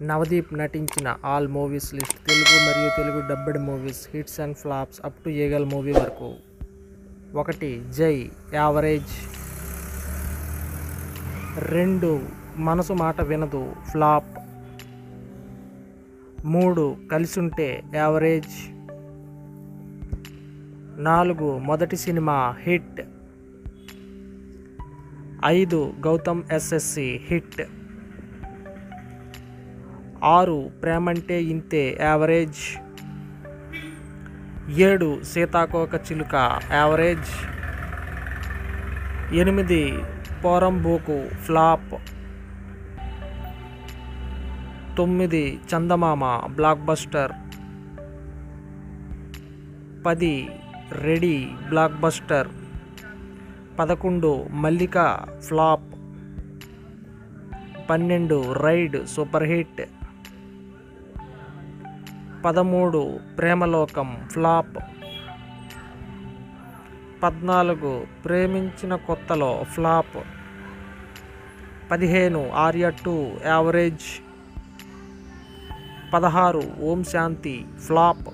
నవదీప్ నటించిన all movies list. Telugu మరియు Telugu dubbed movies hits and flops up to Eagle movie వరకు. 1 జై యావరేజ్. 2 మనసు మాట వినదు ఫ్లాప్. 3 కలిసుంటే యావరేజ్. 4 మొదటి సినిమా hit. 5 Gautam SSC hit. 6 Premante Inthe average. 7 Seethakoka Chiluka average. 8 Poramboku flop. 9 Chandamama blockbuster. 10 Ready blockbuster. 11 Mallika flop. 12 Ride super hit. 13 Premalokam flop. 14 Preminchina Kothalo flop. 15 Arya 2 average. 16 Om Shanti flop.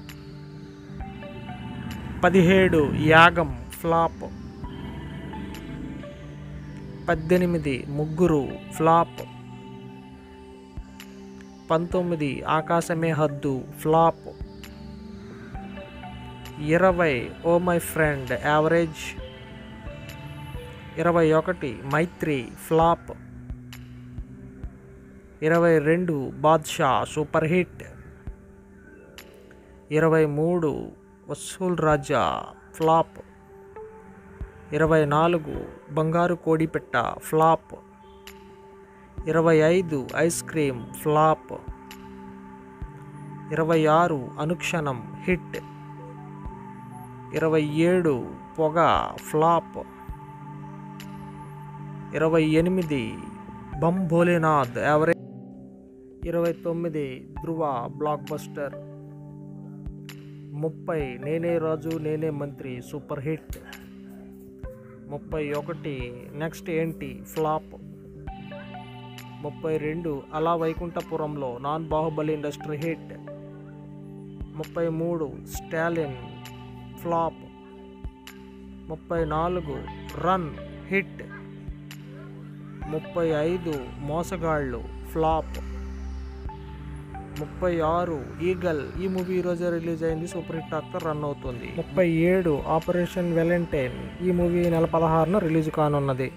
17 Yagam flop. 18 Mugguru flop. 19 Aakasame Haddu flop. 20 oh my friend average. 21 Maitri flop. 22 Badshah super hit. 23 Vasool Raja flop. 24 Bangaru Kodipetta flop. 25 ice cream flop. 26 Anukshanam hit. 27 Poga flop. 28 Bum Bholenath average. 29 Dhruva blockbuster. 30 Nene Raju Nene Mantri super hit. 31 next Enti flop. 32 Ala Vaikunthapuramlo non Baahubali industry hit. 33 Stalin flop. 34 run hit. 35 Mosagallu flop. 36 Eagle. ఈ movie ఈరోజే release అయింది. Super hit టాక్తో run అవుతుంది. 37 operation Valentine. ఈ movie నెల 16న release కానున్నది.